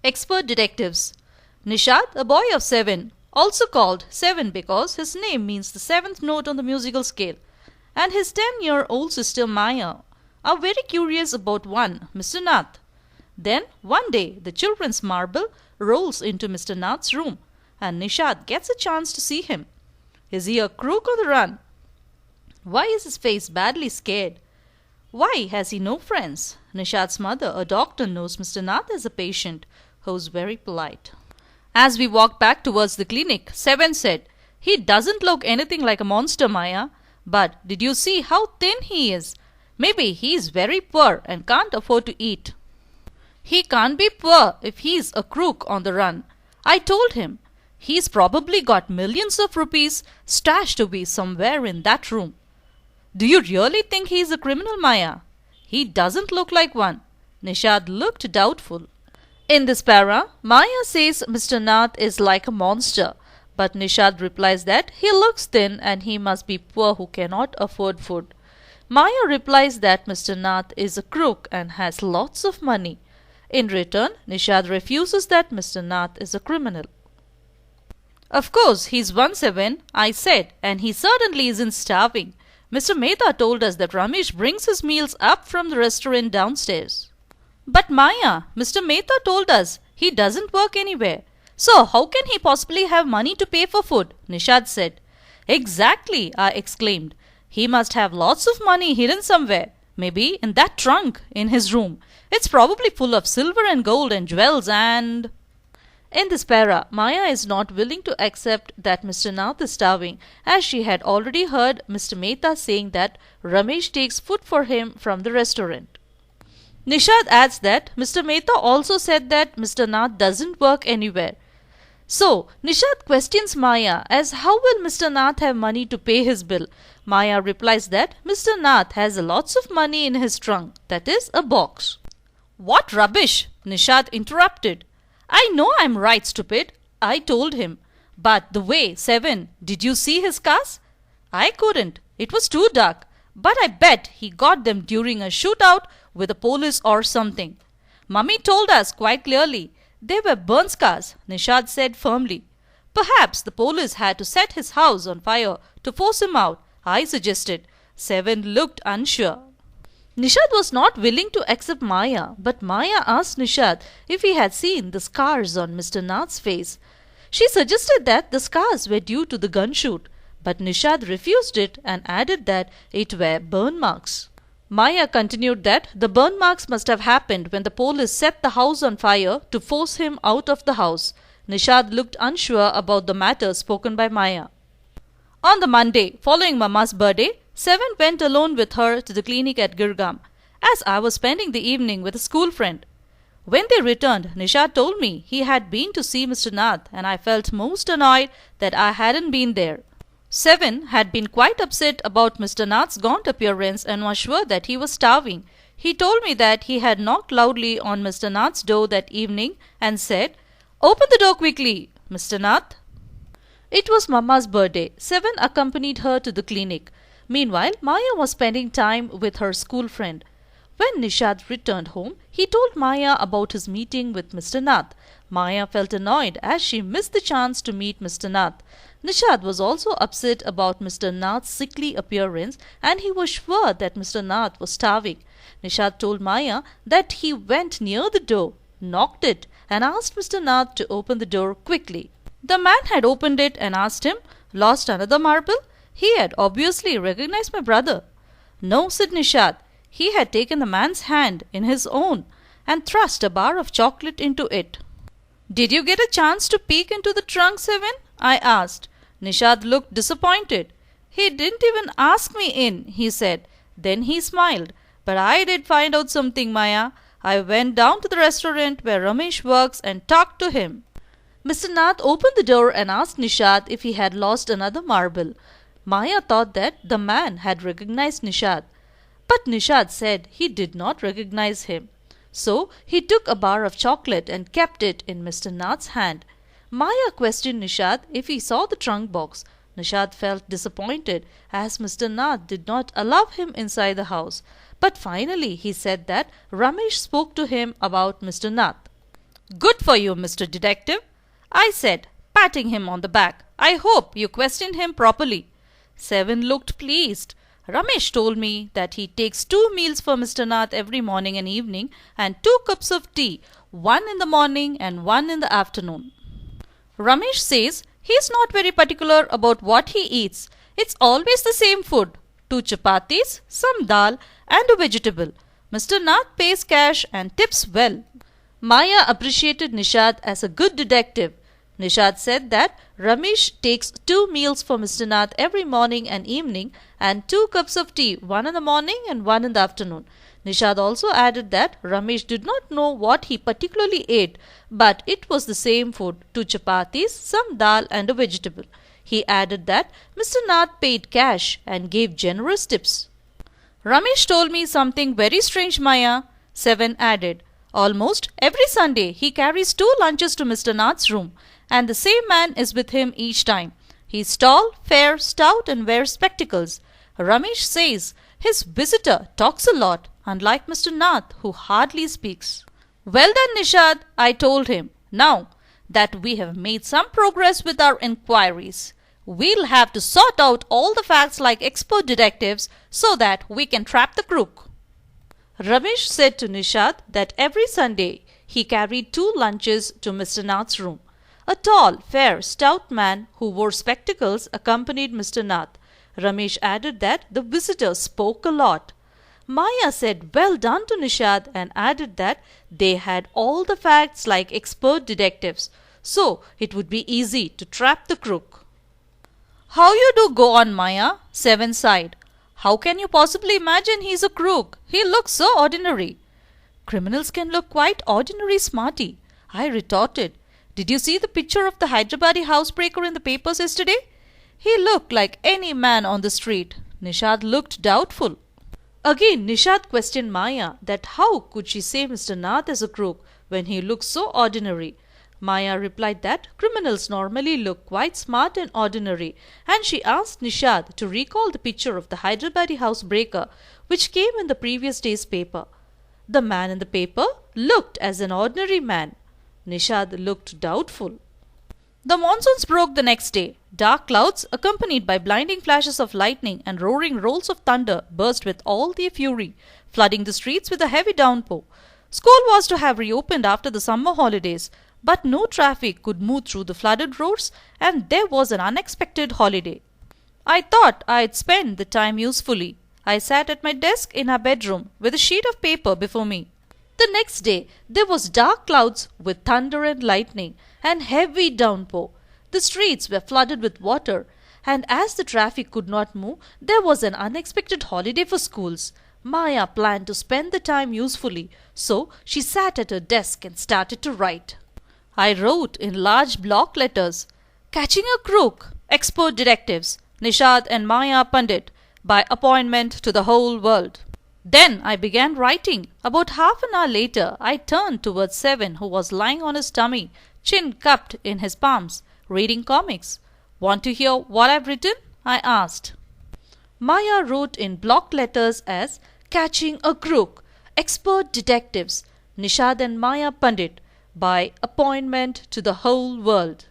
Expert detectives. Nishad, a boy of 7, also called 7 because his name means the 7th note on the musical scale, and his 10-year-old sister Maya are very curious about one, Mr. Nath. Then, one day, the children's marble rolls into Mr. Nath's room, and Nishad gets a chance to see him. Is he a crook on the run? Why is his face badly scared? Why has he no friends? Nishad's mother, a doctor, knows Mr. Nath as a patient who's very polite. As we walked back towards the clinic, 7 said, "He doesn't look anything like a monster, Maya. But did you see how thin he is? Maybe he is very poor and can't afford to eat." "He can't be poor if he's a crook on the run," I told him. "He's probably got millions of rupees stashed away somewhere in that room." "Do you really think he's a criminal, Maya?" "He doesn't look like one." Nishad looked doubtful. In this para, Maya says Mr. Nath is like a monster, but Nishad replies that he looks thin and he must be poor who cannot afford food. Maya replies that Mr. Nath is a crook and has lots of money. In return, Nishad refuses that Mr. Nath is a criminal. "Of course, he's 1/7, I said, and he certainly isn't starving. Mr. Mehta told us that Ramesh brings his meals up from the restaurant downstairs." "But Maya, Mr. Mehta told us he doesn't work anywhere. So how can he possibly have money to pay for food?" Nishad said. "Exactly," I exclaimed. "He must have lots of money hidden somewhere. Maybe in that trunk in his room. It's probably full of silver and gold and jewels and—" In this para, Maya is not willing to accept that Mr. Nath is starving, as she had already heard Mr. Mehta saying that Ramesh takes food for him from the restaurant. Nishad adds that Mr. Mehta also said that Mr. Nath doesn't work anywhere. So, Nishad questions Maya as how will Mr. Nath have money to pay his bill? Maya replies that Mr. Nath has lots of money in his trunk, that is, a box. "What rubbish!" Nishad interrupted. "I know I'm right, stupid," I told him. "But the way, 7, did you see his cars?" "I couldn't. It was too dark. But I bet he got them during a shootout with the police or something." "Mummy told us quite clearly they were burnt cars," Nishad said firmly. "Perhaps the police had to set his house on fire to force him out," I suggested. 7 looked unsure. Nishad was not willing to accept Maya, but Maya asked Nishad if he had seen the scars on Mr. Nath's face. She suggested that the scars were due to the gunshot, but Nishad refused it and added that it were burn marks. Maya continued that the burn marks must have happened when the police set the house on fire to force him out of the house. Nishad looked unsure about the matter spoken by Maya. On the Monday following Mama's birthday, 7 went alone with her to the clinic at Girgam, as I was spending the evening with a school friend. When they returned, Nishad told me he had been to see Mr. Nath, and I felt most annoyed that I hadn't been there. 7 had been quite upset about Mr. Nath's gaunt appearance and was sure that he was starving. He told me that he had knocked loudly on Mr. Nath's door that evening and said, "Open the door quickly, Mr. Nath." It was Mama's birthday. 7 accompanied her to the clinic. Meanwhile, Maya was spending time with her school friend. When Nishad returned home, he told Maya about his meeting with Mr. Nath. Maya felt annoyed as she missed the chance to meet Mr. Nath. Nishad was also upset about Mr. Nath's sickly appearance, and he was sure that Mr. Nath was starving. Nishad told Maya that he went near the door, knocked it, and asked Mr. Nath to open the door quickly. The man had opened it and asked him, "Lost another marble?" He had obviously recognized my brother. "No," said Nishad. He had taken the man's hand in his own and thrust a bar of chocolate into it. "Did you get a chance to peek into the trunk, 7? I asked. Nishad looked disappointed. "He didn't even ask me in," he said. Then he smiled. "But I did find out something, Maya. I went down to the restaurant where Ramesh works and talked to him." Mr. Nath opened the door and asked Nishad if he had lost another marble. Maya thought that the man had recognized Nishad, but Nishad said he did not recognize him. So he took a bar of chocolate and kept it in Mr. Nath's hand. Maya questioned Nishad if he saw the trunk box. Nishad felt disappointed as Mr. Nath did not allow him inside the house. But finally he said that Ramesh spoke to him about Mr. Nath. Good for you, Mr. Detective, I said, patting him on the back. I hope you questioned him properly. Seven looked pleased. Ramesh told me that he takes 2 meals for Mr. Nath every morning and evening and 2 cups of tea, one in the morning and one in the afternoon. Ramesh says he is not very particular about what he eats. It's always the same food. 2 chapatis, some dal and a vegetable. Mr. Nath pays cash and tips well. Maya appreciated Nishad as a good detective. Nishad said that Ramesh takes 2 meals for Mr. Nath every morning and evening and 2 cups of tea, one in the morning and one in the afternoon. Nishad also added that Ramesh did not know what he particularly ate, but it was the same food, 2 chapatis, some dal and a vegetable. He added that Mr. Nath paid cash and gave generous tips. Ramesh told me something very strange, Maya, Seven added. Almost every Sunday he carries 2 lunches to Mr. Nath's room, and the same man is with him each time. He is tall, fair, stout and wears spectacles. Ramesh says his visitor talks a lot, unlike Mr. Nath, who hardly speaks. Well done, Nishad, I told him. Now that we have made some progress with our inquiries, we'll have to sort out all the facts like expert detectives so that we can trap the crook. Ramesh said to Nishad that every Sunday he carried 2 lunches to Mr. Nath's room. A tall, fair, stout man who wore spectacles accompanied Mr. Nath. Ramesh added that the visitor spoke a lot. Maya said well done to Nishad and added that they had all the facts like expert detectives, so it would be easy to trap the crook. How you do go on, Maya, Seven sighed. How can you possibly imagine he's a crook? He looks so ordinary. Criminals can look quite ordinary, smarty, I retorted. Did you see the picture of the Hyderabadi housebreaker in the papers yesterday? He looked like any man on the street. Nishad looked doubtful. Again Nishad questioned Maya that how could she say Mr. Nath is a crook when he looks so ordinary. Maya replied that criminals normally look quite smart and ordinary, and she asked Nishad to recall the picture of the Hyderabadi housebreaker which came in the previous day's paper. The man in the paper looked as an ordinary man. Nishad looked doubtful. The monsoons broke the next day. Dark clouds, accompanied by blinding flashes of lightning and roaring rolls of thunder, burst with all their fury, flooding the streets with a heavy downpour. School was to have reopened after the summer holidays, but no traffic could move through the flooded roads, and there was an unexpected holiday. I thought I'd spend the time usefully. I sat at my desk in our bedroom with a sheet of paper before me. The next day there was dark clouds with thunder and lightning and heavy downpour. The streets were flooded with water, and as the traffic could not move, there was an unexpected holiday for schools. Maya planned to spend the time usefully, so she sat at her desk and started to write. I wrote in large block letters, "Catching a crook, expert detectives, Nishad and Maya Pandit, by appointment to the whole world." Then I began writing. About half an hour later, I turned towards Seven, who was lying on his tummy, chin cupped in his palms, reading comics. "Want to hear what I've written?" I asked. Maya wrote in block letters as "Catching a crook, expert detectives, Nishad and Maya Pandit, by appointment to the whole world."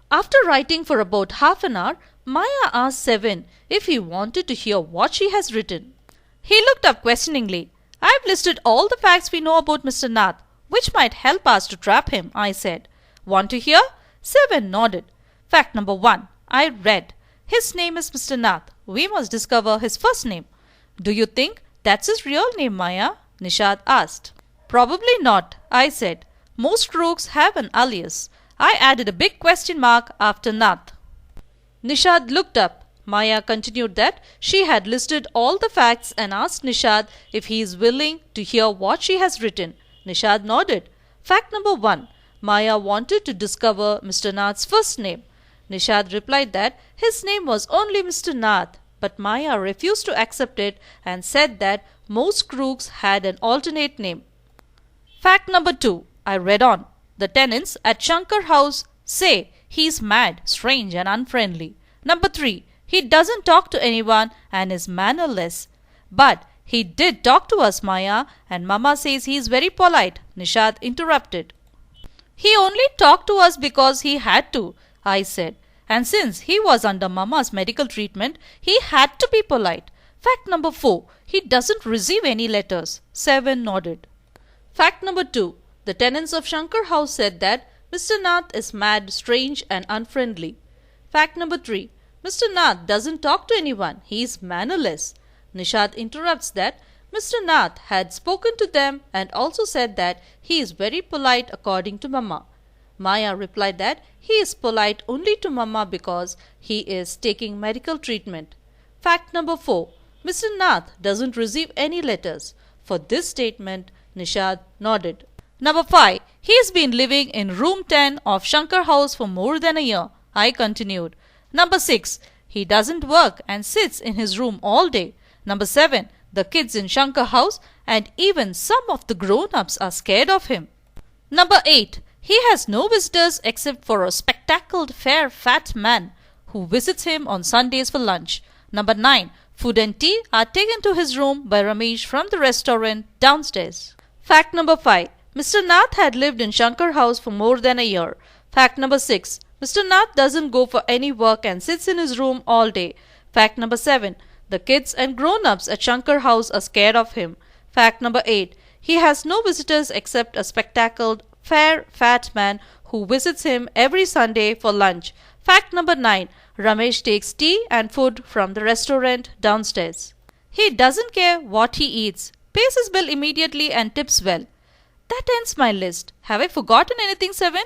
After writing for about half an hour, Maya asked Seven if he wanted to hear what she has written. He looked up questioningly. "I've listed all the facts we know about Mr. Nath, which might help us to trap him," I said. "Want to hear?" Seven nodded. "Fact number 1, I read. His name is Mr. Nath. We must discover his first name." "Do you think that's his real name, Maya?" Nishad asked. "Probably not," I said. "Most crooks have an alias." I added a big question mark after Nath. Nishad looked up. Maya continued that she had listed all the facts and asked Nishad if he is willing to hear what she has written. Nishad nodded. Fact number 1. Maya wanted to discover Mr. Nath's first name. Nishad replied that his name was only Mr. Nath, but Maya refused to accept it and said that most crooks had an alternate name. Fact number 2. I read on. The tenants at Shankar House say he's mad, strange and unfriendly. Number 3. He doesn't talk to anyone and is mannerless. But he did talk to us, Maya, and Mama says he is very polite, Nishad interrupted. He only talked to us because he had to, I said. And since he was under Mama's medical treatment, he had to be polite. Fact number 4. He doesn't receive any letters. 7 nodded. Fact number 2. The tenants of Shankar House said that Mr. Nath is mad, strange and unfriendly. Fact number 3. Mr. Nath doesn't talk to anyone. He is mannerless. Nishad interrupts that Mr. Nath had spoken to them and also said that he is very polite according to Mama. Maya replied that he is polite only to Mama because he is taking medical treatment. Fact number 4. Mr. Nath doesn't receive any letters. For this statement, Nishad nodded. Number 5. He has been living in room 10 of Shankar House for more than a year. I continued. Number 6. He doesn't work and sits in his room all day. Number 7. The kids in Shankar House and even some of the grown-ups are scared of him. Number 8. He has no visitors except for a spectacled, fair, fat man who visits him on Sundays for lunch. Number 9. Food and tea are taken to his room by Ramesh from the restaurant downstairs. Fact number 5. Mr. Nath had lived in Shankar House for more than a year. Fact number 6. Mr. Nath doesn't go for any work and sits in his room all day. Fact number 7. The kids and grown-ups at Shankar House are scared of him. Fact number 8. He has no visitors except a spectacled, fair, fat man who visits him every Sunday for lunch. Fact number 9. Ramesh takes tea and food from the restaurant downstairs. He doesn't care what he eats, pays his bill immediately and tips well. That ends my list. Have I forgotten anything, 7?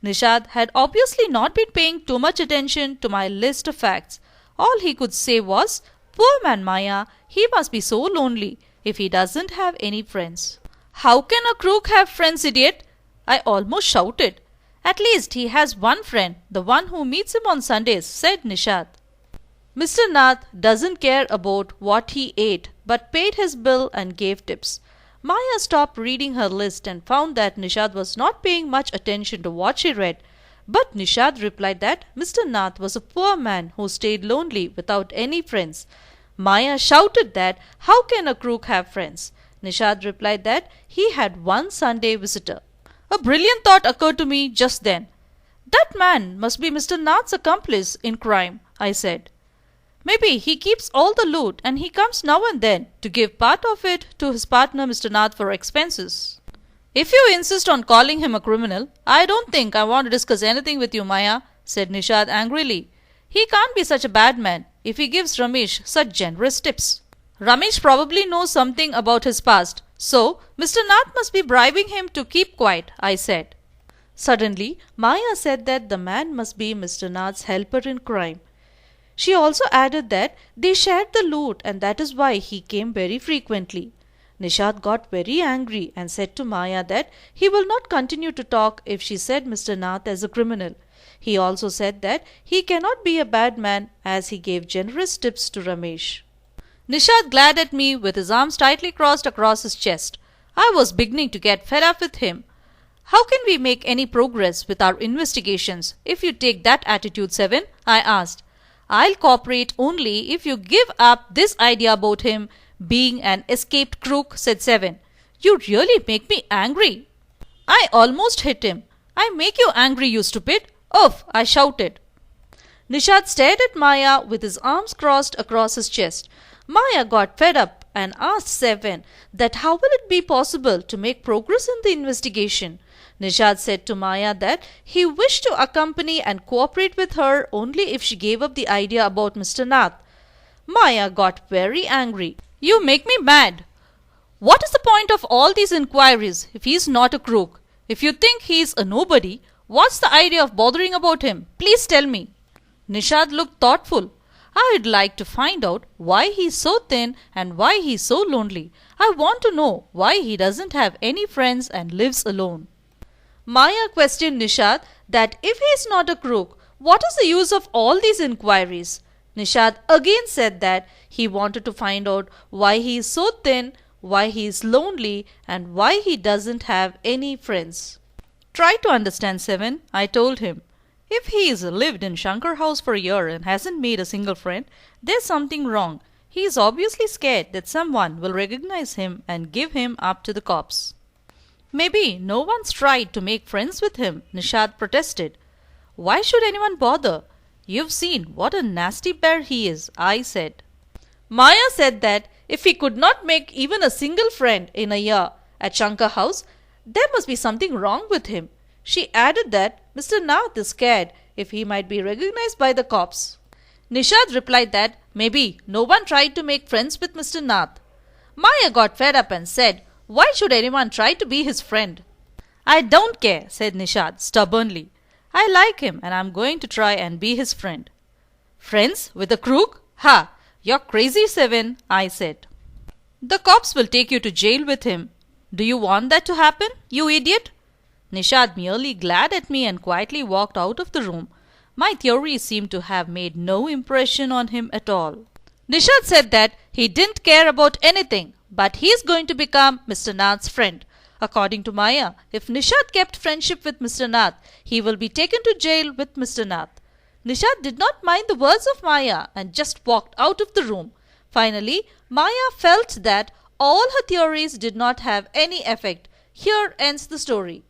Nishad had obviously not been paying too much attention to my list of facts. All he could say was, "Poor man Maya, he must be so lonely if he doesn't have any friends." "How can a crook have friends, idiot?" I almost shouted. "At least he has one friend, the one who meets him on Sundays," said Nishad. Mr. Nath doesn't care about what he ate, but paid his bill and gave tips. Maya stopped reading her list and found that Nishad was not paying much attention to what she read. But Nishad replied that Mr. Nath was a poor man who stayed lonely without any friends. Maya shouted that how can a crook have friends? Nishad replied that he had one Sunday visitor. A brilliant thought occurred to me just then. "That man must be Mr. Nath's accomplice in crime," I said. "Maybe he keeps all the loot and he comes now and then to give part of it to his partner Mr. Nath for expenses." "If you insist on calling him a criminal, I don't think I want to discuss anything with you, Maya," said Nishad angrily. "He can't be such a bad man if he gives Ramesh such generous tips. Ramesh probably knows something about his past, so Mr. Nath must be bribing him to keep quiet," I said. Suddenly, Maya said that the man must be Mr. Nath's helper in crime. She also added that they shared the loot and that is why he came very frequently. Nishad got very angry and said to Maya that he will not continue to talk if she said Mr. Nath as a criminal. He also said that he cannot be a bad man as he gave generous tips to Ramesh. Nishad glared at me with his arms tightly crossed across his chest. I was beginning to get fed up with him. "How can we make any progress with our investigations if you take that attitude, 7? I asked. "I'll cooperate only if you give up this idea about him being an escaped crook," said 7. "You really make me angry." I almost hit him. "I make you angry, you stupid." "Oof!" I shouted. Nishad stared at Maya with his arms crossed across his chest. Maya got fed up and asked 7 that how will it be possible to make progress in the investigation. Nishad said to Maya that he wished to accompany and cooperate with her only if she gave up the idea about Mr. Nath. Maya got very angry. "You make me mad. What is the point of all these inquiries if he is not a crook? If you think he is a nobody, what's the idea of bothering about him? Please tell me." Nishad looked thoughtful. "I'd like to find out why he is so thin and why he is so lonely. I want to know why he doesn't have any friends and lives alone." Maya questioned Nishad that if he is not a crook, what is the use of all these inquiries? Nishad again said that he wanted to find out why he is so thin, why he is lonely, and why he doesn't have any friends. "Try to understand, 7, I told him. "If he has lived in Shankar House for a year and hasn't made a single friend, there's something wrong. He is obviously scared that someone will recognize him and give him up to the cops." Maybe no one's tried to make friends with him, Nishad protested. Why should anyone bother? You've seen what a nasty bear he is, I said. Maya said that if he could not make even a single friend in a year at Shankar House, there must be something wrong with him. She added that Mr. Nath is scared if he might be recognized by the cops. Nishad replied that maybe no one tried to make friends with Mr. Nath. Maya got fed up and said, why should anyone try to be his friend? I don't care, said Nishad stubbornly. I like him and I'm going to try and be his friend. Friends with a crook? Ha! You're crazy, Seven, I said. The cops will take you to jail with him. Do you want that to happen, you idiot? Nishad merely glared at me and quietly walked out of the room. My theory seemed to have made no impression on him at all. Nishad said that he didn't care about anything, but he is going to become Mr. Nath's friend. According to Maya, if Nishad kept friendship with Mr. Nath, he will be taken to jail with Mr. Nath. Nishad did not mind the words of Maya and just walked out of the room. Finally, Maya felt that all her theories did not have any effect. Here ends the story.